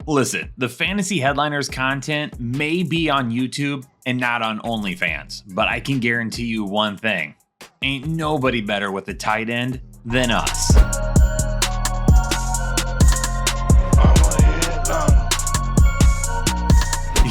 Listen, the Fantasy Headliners content may be on YouTube and not on OnlyFans, but I can guarantee you one thing. Ain't nobody better with a tight end than us.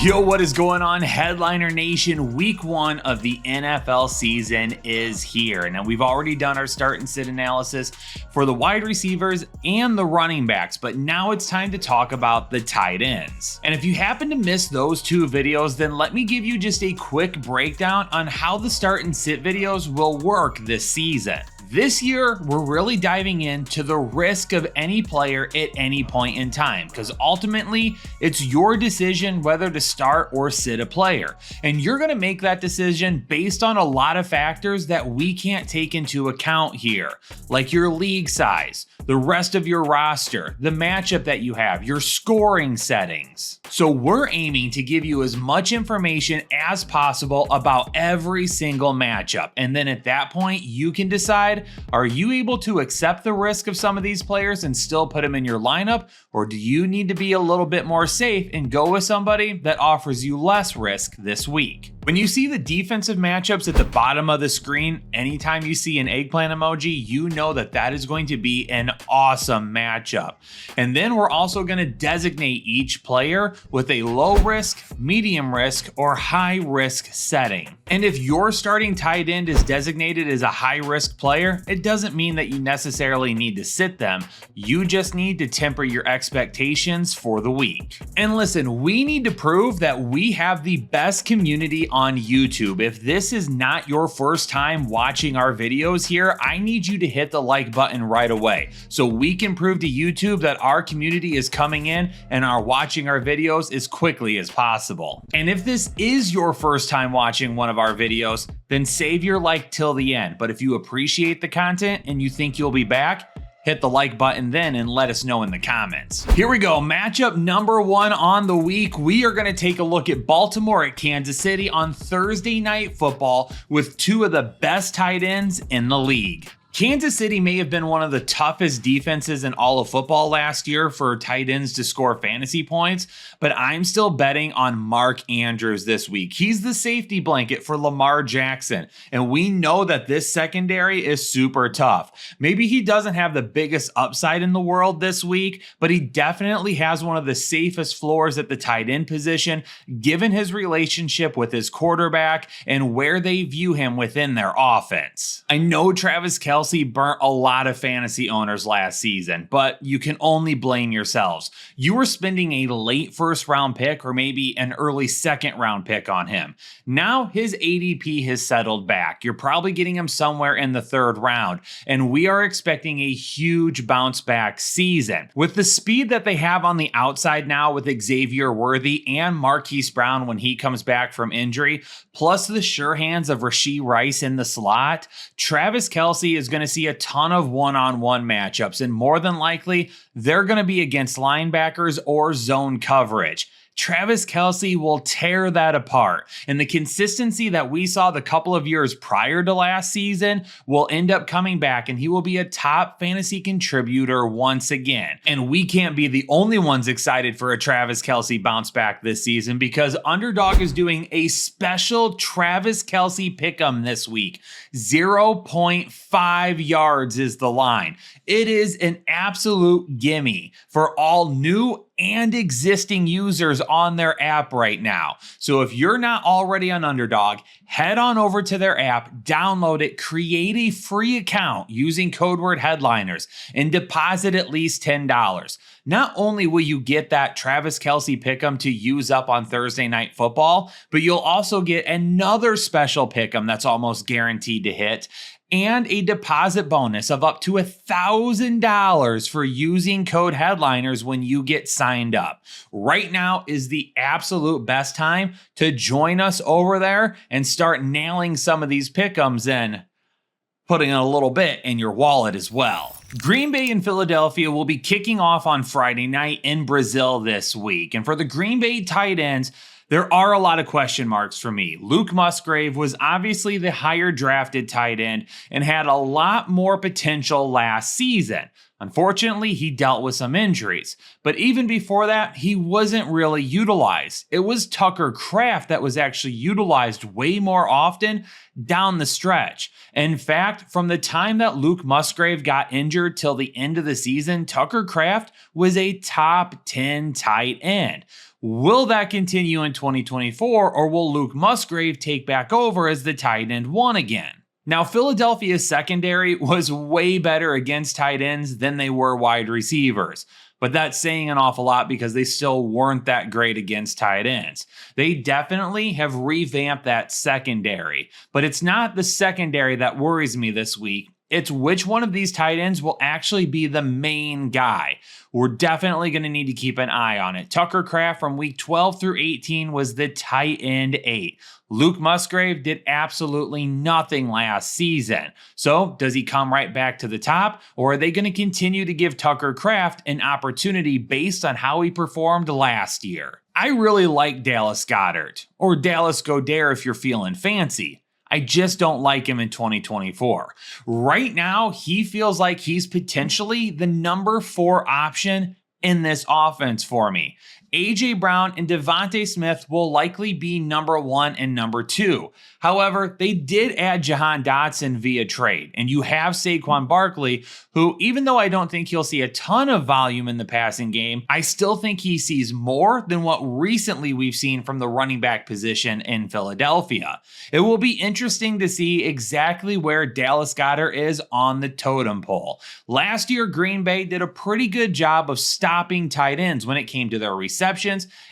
Yo, what is going on, Headliner Nation? Week 1 of the NFL season is here. Now, we've already done our start and sit analysis for the wide receivers and the running backs, but now it's time to talk about the tight ends. And if you happen to miss those two videos, then let me give you just a quick breakdown on how the start and sit videos will work this season. This year, we're really diving into the risk of any player at any point in time, because ultimately, it's your decision whether to start or sit a player. And you're going to make that decision based on a lot of factors that we can't take into account here, like your league size, the rest of your roster, the matchup that you have, your scoring settings. So we're aiming to give you as much information as possible about every single matchup. And then at that point, you can decide, are you able to accept the risk of some of these players and still put them in your lineup? Or do you need to be a little bit more safe and go with somebody that offers you less risk this week? When you see the defensive matchups at the bottom of the screen, anytime you see an eggplant emoji, you know that that is going to be an awesome matchup. And then we're also going to designate each player with a low risk, medium risk, or high risk setting. And if your starting tight end is designated as a high risk player, it doesn't mean that you necessarily need to sit them. You just need to temper your expectations for the week. And listen, we need to prove that we have the best community on YouTube. If this is not your first time watching our videos here, I need you to hit the like button right away so we can prove to YouTube that our community is coming in and are watching our videos as quickly as possible. And if this is your first time watching one of our videos, then save your like till the end. But if you appreciate the content and you think you'll be back, hit the like button then and let us know in the comments. Here we go. Matchup number 1 on the week. We are going to take a look at Baltimore at Kansas City on Thursday Night Football with two of the best tight ends in the league. Kansas City may have been one of the toughest defenses in all of football last year for tight ends to score fantasy points, but I'm still betting on Mark Andrews this week. He's the safety blanket for Lamar Jackson, and we know that this secondary is super tough. Maybe he doesn't have the biggest upside in the world this week, but he definitely has one of the safest floors at the tight end position, given his relationship with his quarterback and where they view him within their offense. I know Travis Kelce burnt a lot of fantasy owners last season, but you can only blame yourselves. You were spending a late first round pick or maybe an early second round pick on him. Now his ADP has settled back. You're probably getting him somewhere in the 3rd round, and we are expecting a huge bounce back season. With the speed that they have on the outside now with Xavier Worthy and Marquise Brown when he comes back from injury, plus the sure hands of Rashee Rice in the slot, Travis Kelce is going to see a ton of one-on-one matchups, and more than likely, they're going to be against linebackers or zone coverage. Travis Kelce will tear that apart, and the consistency that we saw the couple of years prior to last season will end up coming back, and he will be a top fantasy contributor once again. And we can't be the only ones excited for a Travis Kelce bounce back this season, because Underdog is doing a special Travis Kelce pick'em this week. 0.5 yards is the line. It is an absolute gimme for all new and existing users on their app right now. So if you're not already on Underdog, head on over to their app, download it, create a free account using code word headliners, and deposit at least $10. Not only will you get that Travis Kelce pick'em to use up on Thursday Night Football, but you'll also get another special pick'em that's almost guaranteed to hit, and a deposit bonus of up to $1,000 for using code headliners when you get signed up. Right now is the absolute best time to join us over there and start nailing some of these pick'ems and putting a little bit in your wallet as well. Green Bay and Philadelphia will be kicking off on Friday night in Brazil this week. And for the Green Bay tight ends, there are a lot of question marks for me. Luke Musgrave was obviously the higher drafted tight end and had a lot more potential last season. Unfortunately, he dealt with some injuries, but even before that, he wasn't really utilized. It was Tucker Kraft that was actually utilized way more often down the stretch. In fact, from the time that Luke Musgrave got injured till the end of the season, Tucker Kraft was a top 10 tight end. Will that continue in 2024, or will Luke Musgrave take back over as the tight end one again? Now, Philadelphia's secondary was way better against tight ends than they were wide receivers, but that's saying an awful lot because they still weren't that great against tight ends. They definitely have revamped that secondary, but it's not the secondary that worries me this week. It's which one of these tight ends will actually be the main guy. We're definitely going to need to keep an eye on it. Tucker Kraft from week 12 through 18 was the tight end 8. Luke Musgrave did absolutely nothing last season. So does he come right back to the top, or are they going to continue to give Tucker Kraft an opportunity based on how he performed last year? I really like Dallas Goedert, or Dallas Goedert if you're feeling fancy. I just don't like him in 2024. Right now, he feels like he's potentially the number 4 option in this offense for me. A.J. Brown and Devontae Smith will likely be number 1 and number 2. However, they did add Jahan Dotson via trade, and you have Saquon Barkley, who, even though I don't think he'll see a ton of volume in the passing game, I still think he sees more than what recently we've seen from the running back position in Philadelphia. It will be interesting to see exactly where Dallas Goedert is on the totem pole. Last year, Green Bay did a pretty good job of stopping tight ends when it came to their receptions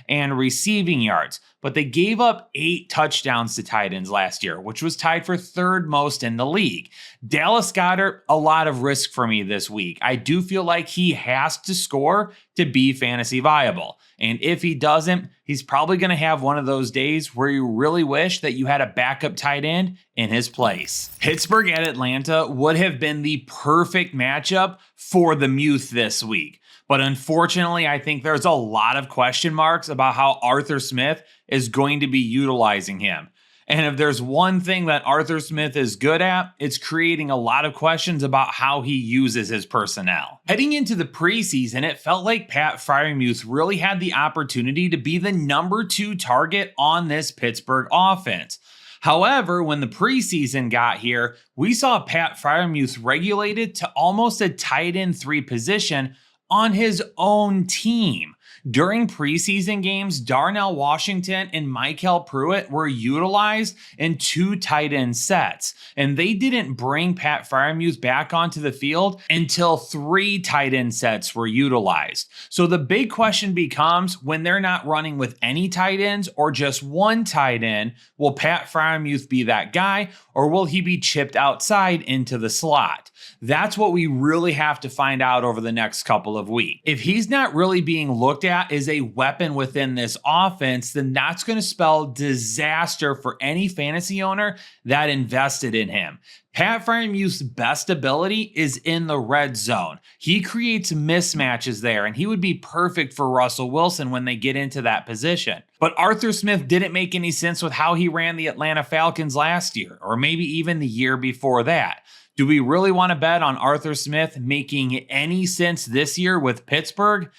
and receiving yards, but they gave up 8 touchdowns to tight ends last year, which was tied for 3rd most in the league. Dallas Goedert, a lot of risk for me this week. I do feel like he has to score to be fantasy viable. And if he doesn't, he's probably going to have one of those days where you really wish that you had a backup tight end in his place. Pittsburgh at Atlanta would have been the perfect matchup for the Muth this week. But unfortunately, I think there's a lot of question marks about how Arthur Smith is going to be utilizing him. And if there's one thing that Arthur Smith is good at, it's creating a lot of questions about how he uses his personnel. Heading into the preseason, it felt like Pat Freiermuth really had the opportunity to be the number 2 target on this Pittsburgh offense. However, when the preseason got here, we saw Pat Freiermuth regulated to almost a tight end 3 position on his own team. During preseason games, Darnell Washington and Michael Pruitt were utilized in 2 tight end sets, and they didn't bring Pat Freiermuth back onto the field until 3 tight end sets were utilized. So the big question becomes, when they're not running with any tight ends or just 1 tight end, will Pat Freiermuth be that guy, or will he be chipped outside into the slot? That's what we really have to find out over the next couple of weeks. If he's not really being looked at as a weapon within this offense, then that's going to spell disaster for any fantasy owner that invested in him. Pat Freiermuth's best ability is in the red zone. He creates mismatches there, and he would be perfect for Russell Wilson when they get into that position. But Arthur Smith didn't make any sense with how he ran the Atlanta Falcons last year, or maybe even the year before that. Do we really want to bet on Arthur Smith making any sense this year with Pittsburgh?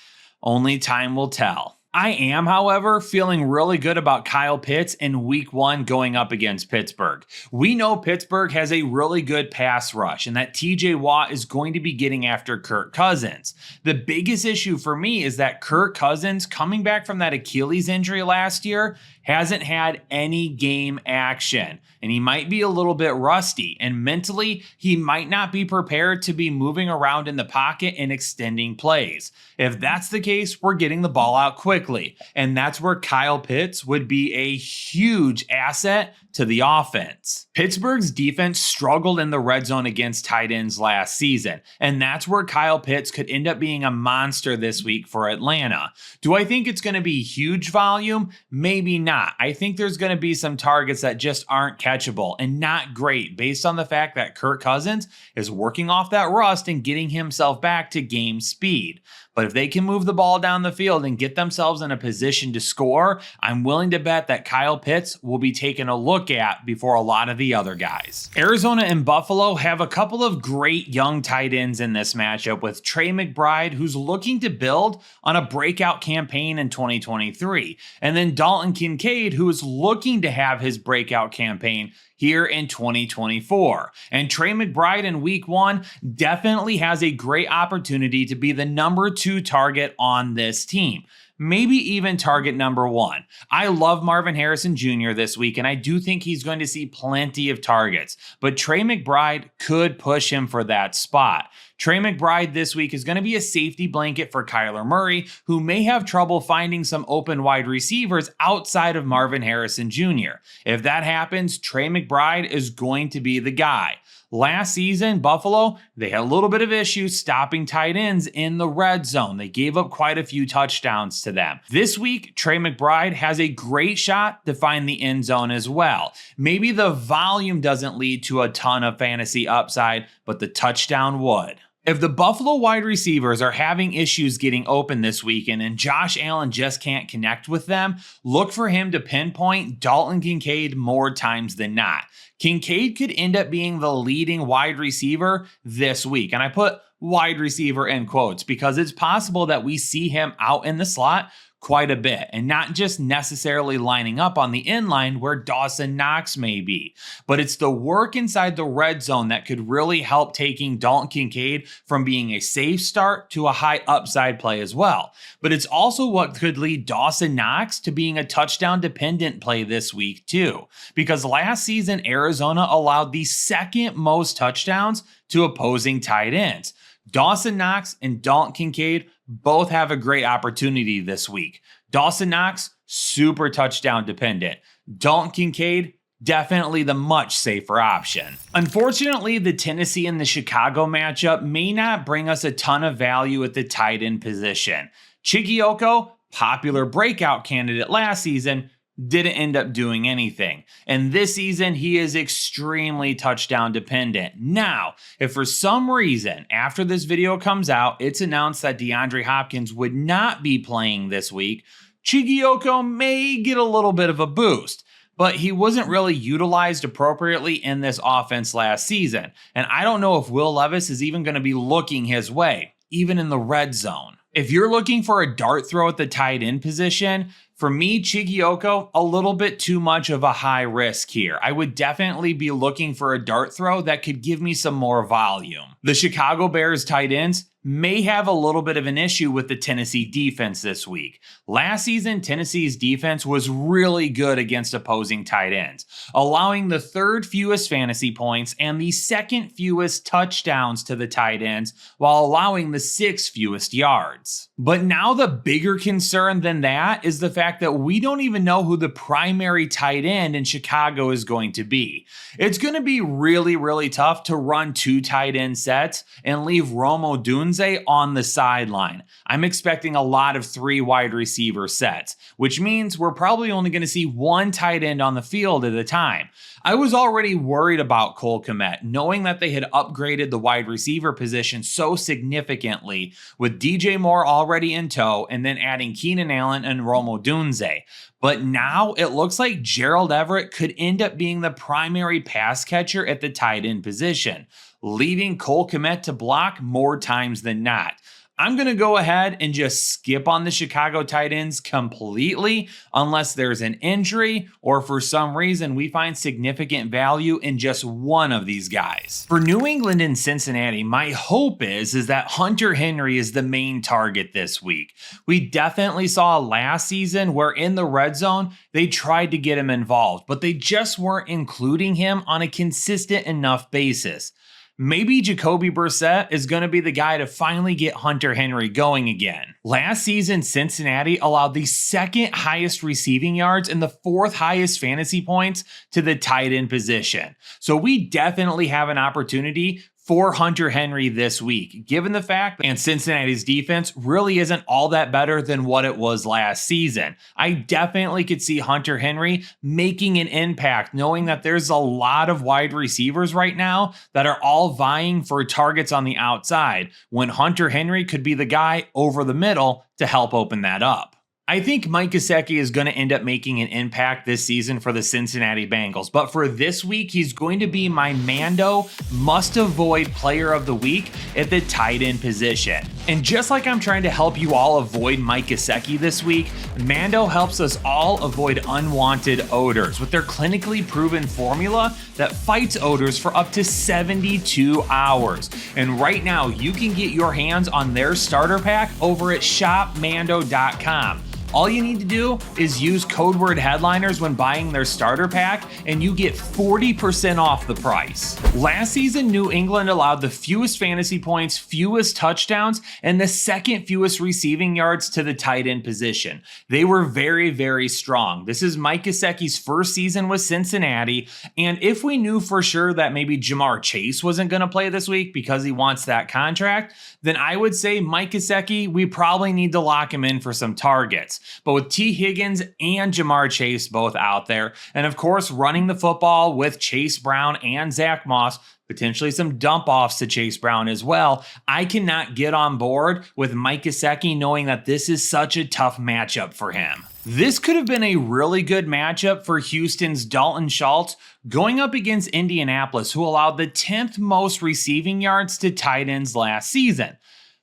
Only time will tell. I am, however, feeling really good about Kyle Pitts in week 1 going up against Pittsburgh. We know Pittsburgh has a really good pass rush and that TJ Watt is going to be getting after Kirk Cousins. The biggest issue for me is that Kirk Cousins, coming back from that Achilles injury last year, hasn't had any game action, and he might be a little bit rusty, and mentally, he might not be prepared to be moving around in the pocket and extending plays. If that's the case, we're getting the ball out quickly, and that's where Kyle Pitts would be a huge asset to the offense. Pittsburgh's defense struggled in the red zone against tight ends last season, and that's where Kyle Pitts could end up being a monster this week for Atlanta. Do I think it's going to be huge volume? Maybe not. I think there's going to be some targets that just aren't catchable and not great based on the fact that Kirk Cousins is working off that rust and getting himself back to game speed. But if they can move the ball down the field and get themselves in a position to score, I'm willing to bet that Kyle Pitts will be taken a look look at before a lot of the other guys. Arizona and Buffalo have a couple of great young tight ends in this matchup, with Trey McBride, who's looking to build on a breakout campaign in 2023, and then Dalton Kincaid, who is looking to have his breakout campaign here in 2024. And Trey McBride in week 1 definitely has a great opportunity to be the number 2 target on this team. Maybe even target number 1. I love Marvin Harrison Jr. this week, and I do think he's going to see plenty of targets, but Trey McBride could push him for that spot. Trey McBride this week is going to be a safety blanket for Kyler Murray, who may have trouble finding some open wide receivers outside of Marvin Harrison Jr. If that happens, Trey McBride is going to be the guy. Last season, Buffalo, they had a little bit of issues stopping tight ends in the red zone. They gave up quite a few touchdowns to them. This week, Trey McBride has a great shot to find the end zone as well. Maybe the volume doesn't lead to a ton of fantasy upside, but the touchdown would. If the Buffalo wide receivers are having issues getting open this weekend and Josh Allen just can't connect with them, look for him to pinpoint Dalton Kincaid more times than not. Kincaid could end up being the leading wide receiver this week. And I put wide receiver in quotes because it's possible that we see him out in the slot quite a bit, and not just necessarily lining up on the inline where Dawson Knox may be, but it's the work inside the red zone that could really help taking Dalton Kincaid from being a safe start to a high upside play as well. But it's also what could lead Dawson Knox to being a touchdown dependent play this week too, because last season Arizona allowed the second most touchdowns to opposing tight ends. Dawson Knox and Dalton Kincaid both have a great opportunity this week. Dawson Knox, super touchdown dependent. Dalton Kincaid, definitely the much safer option. Unfortunately, the Tennessee and the Chicago matchup may not bring us a ton of value at the tight end position. Chigioco, popular breakout candidate last season, didn't end up doing anything. And this season, he is extremely touchdown dependent. Now, if for some reason, after this video comes out, it's announced that DeAndre Hopkins would not be playing this week, Chigioco may get a little bit of a boost. But he wasn't really utilized appropriately in this offense last season. And I don't know if Will Levis is even going to be looking his way, even in the red zone. If you're looking for a dart throw at the tight end position, for me, Chigioco, a little bit too much of a high risk here. I would definitely be looking for a dart throw that could give me some more volume. The Chicago Bears tight ends may have a little bit of an issue with the Tennessee defense this week. Last season, Tennessee's defense was really good against opposing tight ends, allowing the 3rd fewest fantasy points and the 2nd fewest touchdowns to the tight ends, while allowing the 6th fewest yards. But now the bigger concern than that is the fact that we don't even know who the primary tight end in Chicago is going to be. It's going to be really, really tough to run 2 tight end sets and leave Romo Dunze on the sideline. I'm expecting a lot of 3 wide receiver sets, which means we're probably only going to see 1 tight end on the field at a time. I was already worried about Cole Kmet, knowing that they had upgraded the wide receiver position so significantly with DJ Moore already in tow and then adding Keenan Allen and Romo Dunze. But now it looks like Gerald Everett could end up being the primary pass catcher at the tight end position, leaving Cole Kmet to block more times than not. I'm going to go ahead and just skip on the Chicago tight ends completely unless there's an injury or for some reason we find significant value in just one of these guys. For New England and Cincinnati, my hope is that Hunter Henry is the main target this week. We definitely saw last season where in the red zone, they tried to get him involved, but they just weren't including him on a consistent enough basis. Maybe Jacoby Brissett is going to be the guy to finally get Hunter Henry going again. Last season, Cincinnati allowed the 2nd highest receiving yards and the 4th highest fantasy points to the tight end position. So we definitely have an opportunity for Hunter Henry this week, given the fact that Cincinnati's defense really isn't all that better than what it was last season. I definitely could see Hunter Henry making an impact, knowing that there's a lot of wide receivers right now that are all vying for targets on the outside, when Hunter Henry could be the guy over the middle to help open that up. I think Mike Gesicki is going to end up making an impact this season for the Cincinnati Bengals, but for this week, he's going to be my Mando must-avoid player of the week at the tight end position. And just like I'm trying to help you all avoid Mike Gesicki this week, Mando helps us all avoid unwanted odors with their clinically proven formula that fights odors for up to 72 hours. And right now, you can get your hands on their starter pack over at shopmando.com. All you need to do is use code word headliners when buying their starter pack, and you get 40% off the price. Last season, New England allowed the fewest fantasy points, fewest touchdowns, and the second fewest receiving yards to the tight end position. They were very, very strong. This is Mike Gesicki's first season with Cincinnati, and if we knew for sure that maybe Ja'Marr Chase wasn't going to play this week because he wants that contract, then I would say Mike Gesicki, we probably need to lock him in for some targets. But with T. Higgins and Ja'Marr Chase both out there, and of course running the football with Chase Brown and Zach Moss, potentially some dump offs to Chase Brown as well, I cannot get on board with Mike Gesicki knowing that this is such a tough matchup for him. This could have been a really good matchup for Houston's Dalton Schultz going up against Indianapolis, who allowed the 10th most receiving yards to tight ends last season.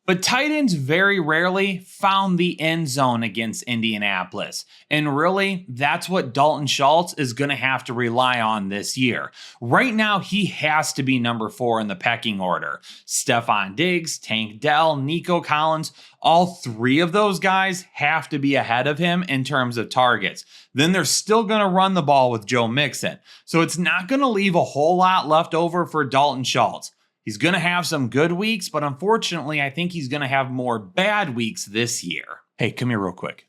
But tight ends very rarely found the end zone against Indianapolis. And really, that's what Dalton Schultz is going to have to rely on this year. Right now, he has to be number 4 in the pecking order. Stefon Diggs, Tank Dell, Nico Collins, all 3 of those guys have to be ahead of him in terms of targets. Then they're still going to run the ball with Joe Mixon. So it's not going to leave a whole lot left over for Dalton Schultz. He's going to have some good weeks, but unfortunately, I think he's going to have more bad weeks this year. Hey, come here real quick.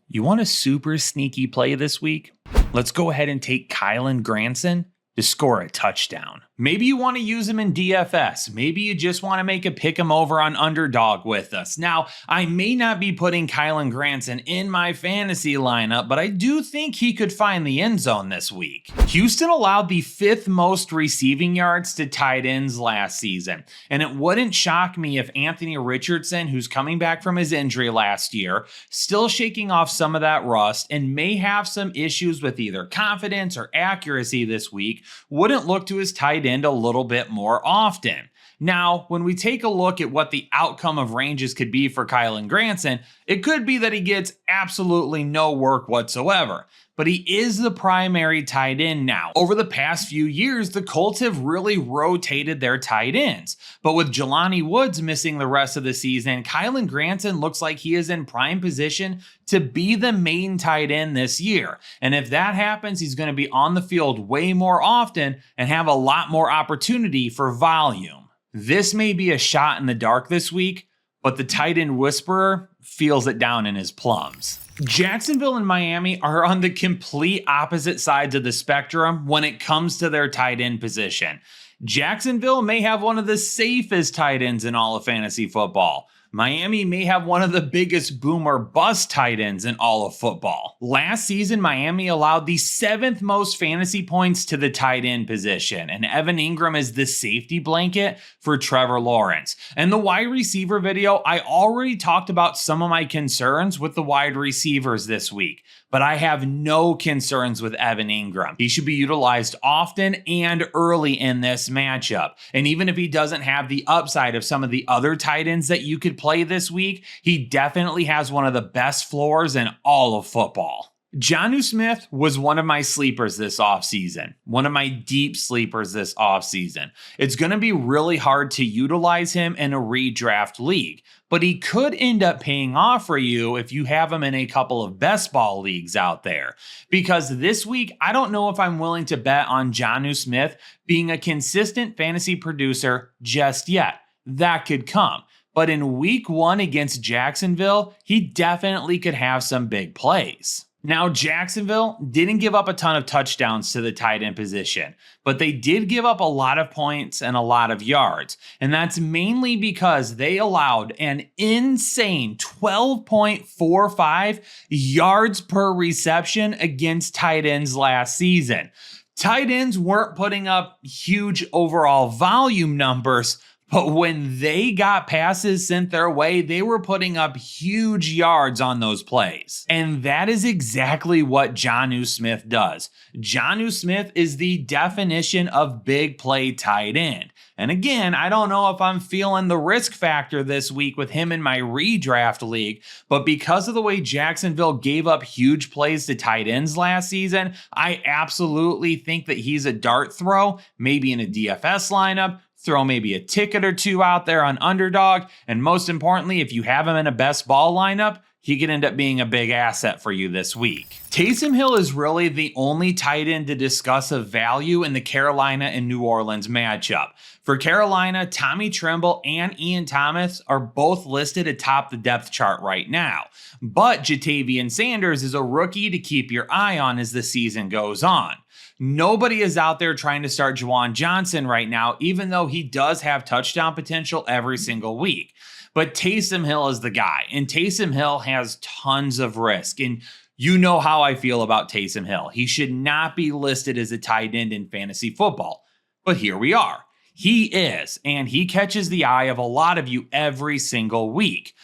You want a super sneaky play this week? Let's go ahead and take Kylen Granson to score a touchdown. Maybe you want to use him in DFS. Maybe you just want to make a pick him over on Underdog with us. Now, I may not be putting Kylen Granson in my fantasy lineup, but I do think he could find the end zone this week. Houston allowed the 5th most receiving yards to tight ends last season, and it wouldn't shock me if Anthony Richardson, who's coming back from his injury last year, still shaking off some of that rust and may have some issues with either confidence or accuracy this week, wouldn't look to his tight end a little bit more often. Now, when we take a look at what the outcome of ranges could be for Kylen Granson, it could be that he gets absolutely no work whatsoever. But he is the primary tight end now. Over the past few years, the Colts have really rotated their tight ends. But with Jelani Woods missing the rest of the season, Kylen Granson looks like he is in prime position to be the main tight end this year. And if that happens, he's going to be on the field way more often and have a lot more opportunity for volume. This may be a shot in the dark this week, but the tight end whisperer feels it down in his plums. Jacksonville and Miami are on the complete opposite sides of the spectrum when it comes to their tight end position. Jacksonville may have one of the safest tight ends in all of fantasy football. Miami may have one of the biggest boom or bust tight ends in all of football. Last season, Miami allowed the 7th most fantasy points to the tight end position, and Evan Engram is the safety blanket for Trevor Lawrence. In the wide receiver video, I already talked about some of my concerns with the wide receivers this week, but I have no concerns with Evan Engram. He should be utilized often and early in this matchup. And even if he doesn't have the upside of some of the other tight ends that you could play this week, he definitely has one of the best floors in all of football. Jonnu Smith was one of my sleepers this offseason, one of my deep sleepers this offseason. It's going to be really hard to utilize him in a redraft league, but he could end up paying off for you if you have him in a couple of best ball leagues out there. Because this week, I don't know if I'm willing to bet on Jonnu Smith being a consistent fantasy producer just yet. That could come. But in week 1 against Jacksonville, he definitely could have some big plays. Now, Jacksonville didn't give up a ton of touchdowns to the tight end position, but they did give up a lot of points and a lot of yards. And that's mainly because they allowed an insane 12.45 yards per reception against tight ends last season. Tight ends weren't putting up huge overall volume numbers, But when they got passes sent their way, they were putting up huge yards on those plays. And that is exactly what Jonnu Smith does. Jonnu Smith is the definition of big play tight end. And again, I don't know if I'm feeling the risk factor this week with him in my redraft league, but because of the way Jacksonville gave up huge plays to tight ends last season, I absolutely think that he's a dart throw, maybe in a DFS lineup. Throw maybe a ticket or two out there on Underdog. And most importantly, if you have him in a best ball lineup, he could end up being a big asset for you this week. Taysom Hill is really the only tight end to discuss of value in the Carolina and New Orleans matchup. For Carolina, Tommy Tremble and Ian Thomas are both listed atop the depth chart right now. But Jatavian Sanders is a rookie to keep your eye on as the season goes on. Nobody is out there trying to start Juwan Johnson right now, even though he does have touchdown potential every single week. But Taysom Hill is the guy, and Taysom Hill has tons of risk. And you know how I feel about Taysom Hill. He should not be listed as a tight end in fantasy football. But here we are. He is, and he catches the eye of a lot of you every single week.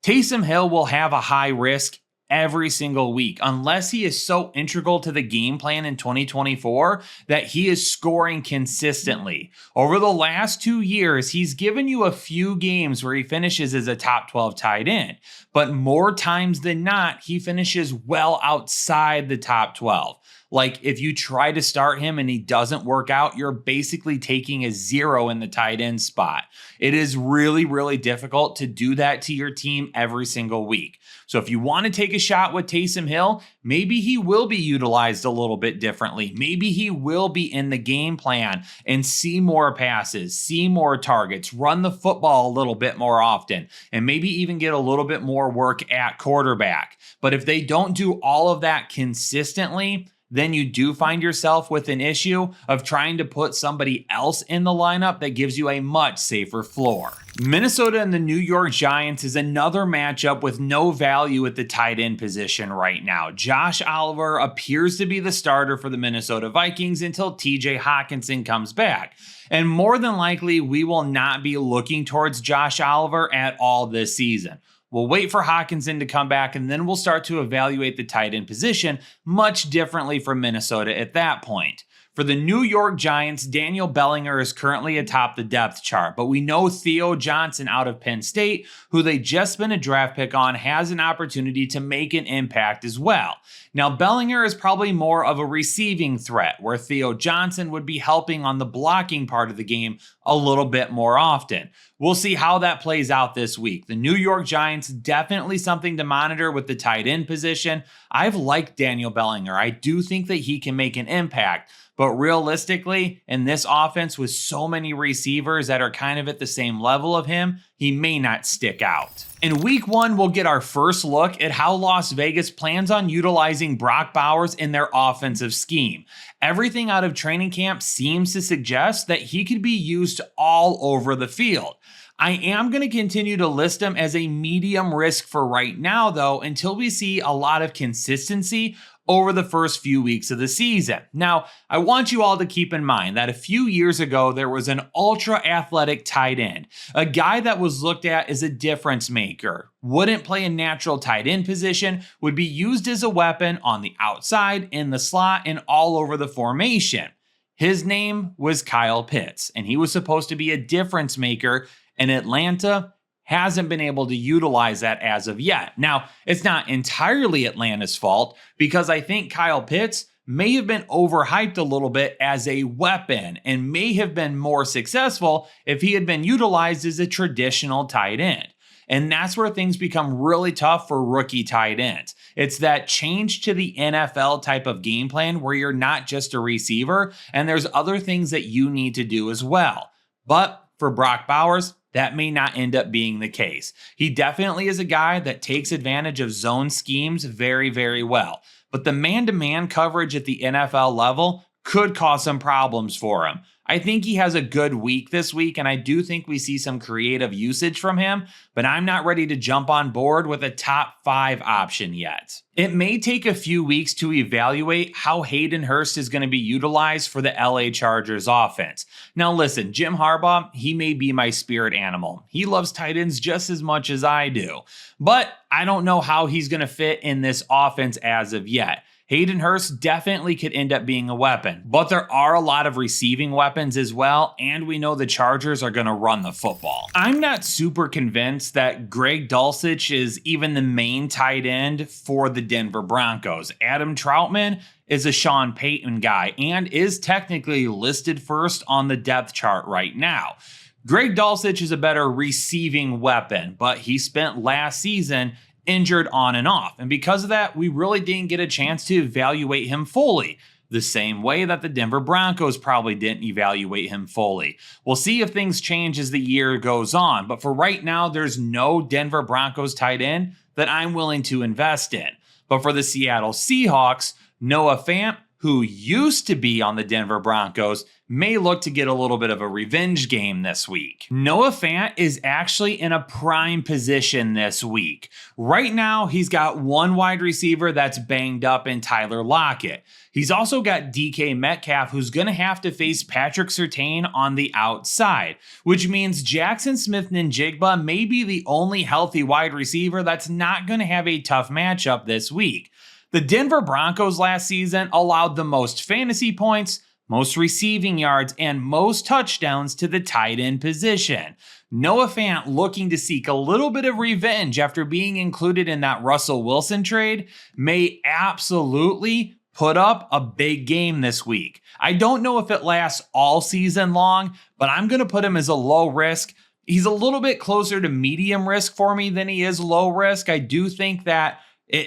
Taysom Hill will have a high risk every single week, unless he is so integral to the game plan in 2024 that he is scoring consistently. Over the last 2 years, he's given you a few games where he finishes as a top 12 tight end, but more times than not, he finishes well outside the top 12. Like if you try to start him and he doesn't work out, you're basically taking a 0 in the tight end spot. It is really, really difficult to do that to your team every single week. So if you want to take a shot with Taysom Hill, maybe he will be utilized a little bit differently. Maybe he will be in the game plan and see more passes, see more targets, run the football a little bit more often, and maybe even get a little bit more work at quarterback. But if they don't do all of that consistently, then you do find yourself with an issue of trying to put somebody else in the lineup that gives you a much safer floor. Minnesota and the New York Giants is another matchup with no value at the tight end position right now. Josh Oliver appears to be the starter for the Minnesota Vikings until TJ Hockenson comes back. And more than likely, we will not be looking towards Josh Oliver at all this season. We'll wait for Hockenson to come back, and then we'll start to evaluate the tight end position much differently from Minnesota at that point. For the New York Giants, Daniel Bellinger is currently atop the depth chart, but we know Theo Johnson out of Penn State, who they just spent a draft pick on, has an opportunity to make an impact as well. Now, Bellinger is probably more of a receiving threat, where Theo Johnson would be helping on the blocking part of the game a little bit more often. We'll see how that plays out this week. The New York Giants, definitely something to monitor with the tight end position. I've liked Daniel Bellinger. I do think that he can make an impact. But realistically, in this offense with so many receivers that are kind of at the same level of him, he may not stick out. In week 1, we'll get our first look at how Las Vegas plans on utilizing Brock Bowers in their offensive scheme. Everything out of training camp seems to suggest that he could be used all over the field. I am going to continue to list him as a medium risk for right now, though, until we see a lot of consistency over the first few weeks of the season. Now, I want you all to keep in mind that a few years ago, there was an ultra athletic tight end, a guy that was looked at as a difference maker, wouldn't play a natural tight end position, would be used as a weapon on the outside, in the slot, and all over the formation. His name was Kyle Pitts, and he was supposed to be a difference maker, and Atlanta hasn't been able to utilize that as of yet. Now, it's not entirely Atlanta's fault, because I think Kyle Pitts may have been overhyped a little bit as a weapon and may have been more successful if he had been utilized as a traditional tight end. And that's where things become really tough for rookie tight ends. It's that change to the NFL type of game plan where you're not just a receiver and there's other things that you need to do as well. But for Brock Bowers, that may not end up being the case. He definitely is a guy that takes advantage of zone schemes very, very well. But the man-to-man coverage at the NFL level could cause some problems for him. I think he has a good week this week, and I do think we see some creative usage from him, but I'm not ready to jump on board with a top 5 option yet. It may take a few weeks to evaluate how Hayden Hurst is going to be utilized for the LA Chargers offense. Now listen, Jim Harbaugh, he may be my spirit animal. He loves tight ends just as much as I do, but I don't know how he's going to fit in this offense as of yet. Hayden Hurst definitely could end up being a weapon, but there are a lot of receiving weapons as well, and we know the Chargers are going to run the football. I'm not super convinced that Greg Dulcich is even the main tight end for the Denver Broncos. Adam Troutman is a Sean Payton guy and is technically listed first on the depth chart right now. Greg Dulcich is a better receiving weapon, but he spent last season injured on and off. And because of that, we really didn't get a chance to evaluate him fully, the same way that the Denver Broncos probably didn't evaluate him fully. We'll see if things change as the year goes on, but for right now, there's no Denver Broncos tight end that I'm willing to invest in. But for the Seattle Seahawks, Noah Fant, who used to be on the Denver Broncos, may look to get a little bit of a revenge game this week. Noah Fant is actually in a prime position this week. Right now, he's got one wide receiver that's banged up in Tyler Lockett. He's also got DK Metcalf, who's going to have to face Patrick Surtain on the outside, which means Jackson Smith-Njigba may be the only healthy wide receiver that's not going to have a tough matchup this week. The Denver Broncos last season allowed the most fantasy points, most receiving yards, and most touchdowns to the tight end position. Noah Fant, looking to seek a little bit of revenge after being included in that Russell Wilson trade, may absolutely put up a big game this week. I don't know if it lasts all season long, but I'm going to put him as a low risk. He's a little bit closer to medium risk for me than he is low risk. I do think that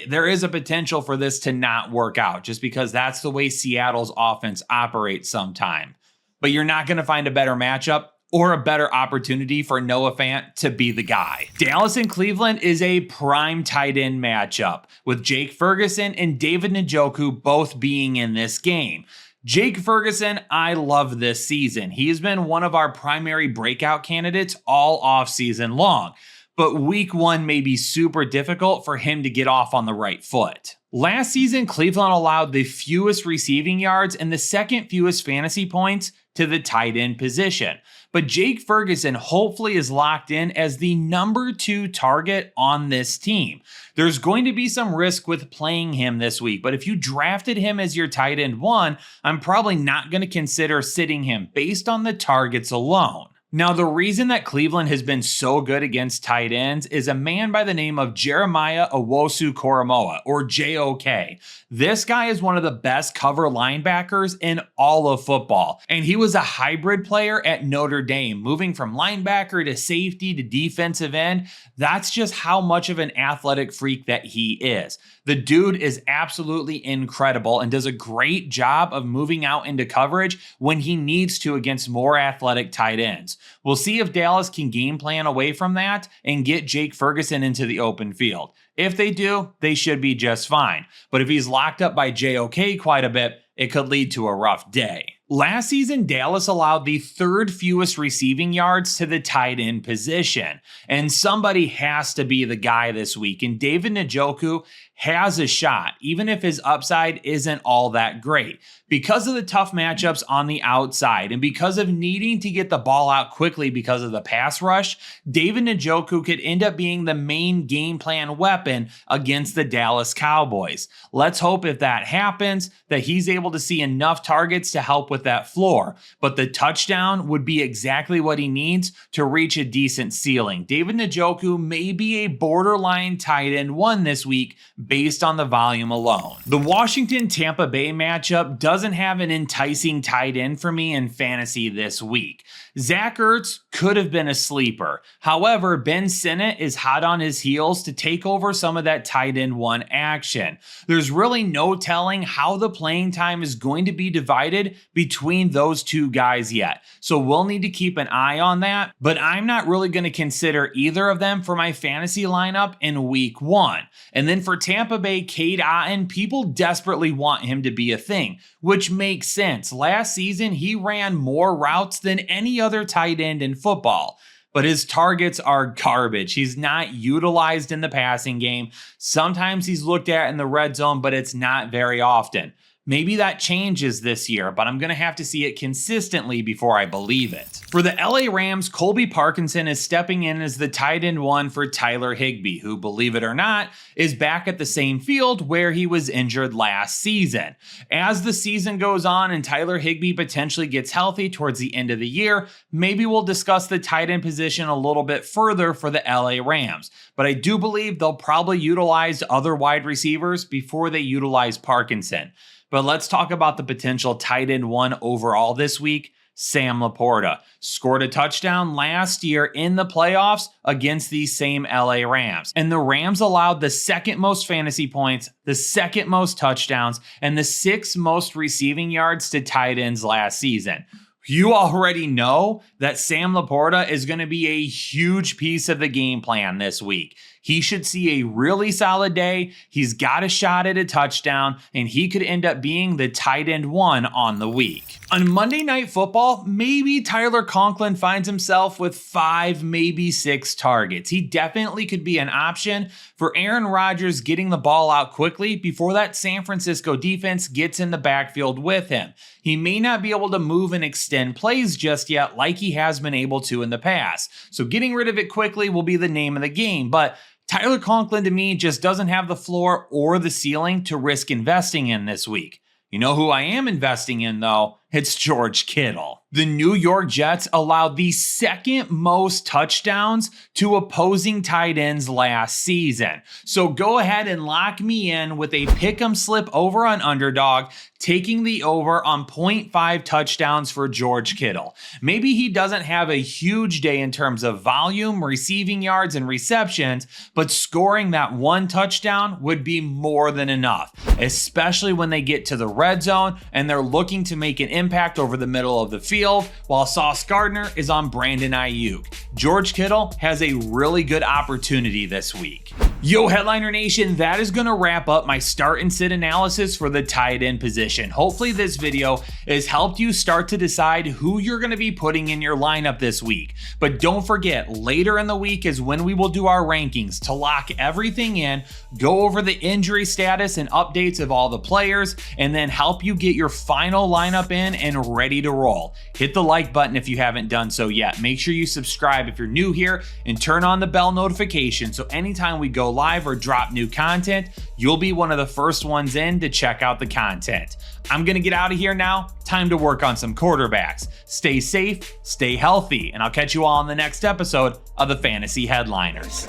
there is a potential for this to not work out just because that's the way Seattle's offense operates sometime. But you're not going to find a better matchup or a better opportunity for Noah Fant to be the guy. Dallas and Cleveland is a prime tight end matchup with Jake Ferguson and David Njoku both being in this game. Jake Ferguson, I love this season. He has been one of our primary breakout candidates all offseason long. But week 1 may be super difficult for him to get off on the right foot. Last season, Cleveland allowed the fewest receiving yards and the second fewest fantasy points to the tight end position. But Jake Ferguson hopefully is locked in as the number 2 target on this team. There's going to be some risk with playing him this week, but if you drafted him as your tight end 1, I'm probably not going to consider sitting him based on the targets alone. Now, the reason that Cleveland has been so good against tight ends is a man by the name of Jeremiah Owusu-Koramoah, or JOK. This guy is one of the best cover linebackers in all of football, and he was a hybrid player at Notre Dame, moving from linebacker to safety to defensive end. That's just how much of an athletic freak that he is. The dude is absolutely incredible and does a great job of moving out into coverage when he needs to against more athletic tight ends. We'll see if Dallas can game plan away from that and get Jake Ferguson into the open field. If they do, they should be just fine. But if he's locked up by JOK quite a bit, it could lead to a rough day. Last season, Dallas allowed the 3rd fewest receiving yards to the tight end position. And somebody has to be the guy this week. And David Njoku has a shot, even if his upside isn't all that great. Because of the tough matchups on the outside and because of needing to get the ball out quickly because of the pass rush, David Njoku could end up being the main game plan weapon against the Dallas Cowboys. Let's hope if that happens that he's able to see enough targets to help with that floor. But the touchdown would be exactly what he needs to reach a decent ceiling. David Njoku may be a borderline tight end 1 this week based on the volume alone. The Washington-Tampa Bay matchup doesn't have an enticing tight end for me in fantasy this week. Zach Ertz could have been a sleeper. However, Ben Sinnott is hot on his heels to take over some of that tight end one action. There's really no telling how the playing time is going to be divided between those two guys yet. So we'll need to keep an eye on that, but I'm not really going to consider either of them for my fantasy lineup in week 1. And then for Tampa Bay, Cade Otton, people desperately want him to be a thing, which makes sense. Last season, he ran more routes than any other tight end in football, but his targets are garbage. He's not utilized in the passing game. Sometimes he's looked at in the red zone, but it's not very often. Maybe that changes this year, but I'm going to have to see it consistently before I believe it. For the LA Rams, Colby Parkinson is stepping in as the tight end one for Tyler Higbee, who, believe it or not, is back at the same field where he was injured last season. As the season goes on and Tyler Higbee potentially gets healthy towards the end of the year, maybe we'll discuss the tight end position a little bit further for the LA Rams. But I do believe they'll probably utilize other wide receivers before they utilize Parkinson. But let's talk about the potential tight end one overall this week. Sam Laporta scored a touchdown last year in the playoffs against these same LA Rams. And the Rams allowed the second most fantasy points, the second most touchdowns, and the 6th most receiving yards to tight ends last season. You already know that Sam Laporta is going to be a huge piece of the game plan this week. He should see a really solid day. He's got a shot at a touchdown, and he could end up being the tight end one on the week. On Monday Night Football, maybe Tyler Conklin finds himself with 5, maybe 6 targets. He definitely could be an option for Aaron Rodgers getting the ball out quickly before that San Francisco defense gets in the backfield with him. He may not be able to move and extend plays just yet like he has been able to in the past. So getting rid of it quickly will be the name of the game. But Tyler Conklin to me just doesn't have the floor or the ceiling to risk investing in this week. You know who I am investing in though? It's George Kittle. The New York Jets allowed the 2nd most touchdowns to opposing tight ends last season. So go ahead and lock me in with a pick'em slip over on Underdog, taking the over on 0.5 touchdowns for George Kittle. Maybe he doesn't have a huge day in terms of volume, receiving yards, and receptions, but scoring that 1 touchdown would be more than enough, especially when they get to the red zone and they're looking to make an impact over the middle of the field, while Sauce Gardner is on Brandon Ayuk. George Kittle has a really good opportunity this week. Yo, Headliner Nation, that is going to wrap up my start and sit analysis for the tight end position. Hopefully this video has helped you start to decide who you're going to be putting in your lineup this week. But don't forget, later in the week is when we will do our rankings to lock everything in, go over the injury status and updates of all the players, and then help you get your final lineup in and ready to roll. Hit the like button if you haven't done so yet. Make sure you subscribe if you're new here and turn on the bell notification so anytime we go live or drop new content, you'll be one of the first ones in to check out the content. I'm going to get out of here now. Time to work on some quarterbacks. Stay safe, stay healthy, and I'll catch you all on the next episode of the Fantasy Headliners.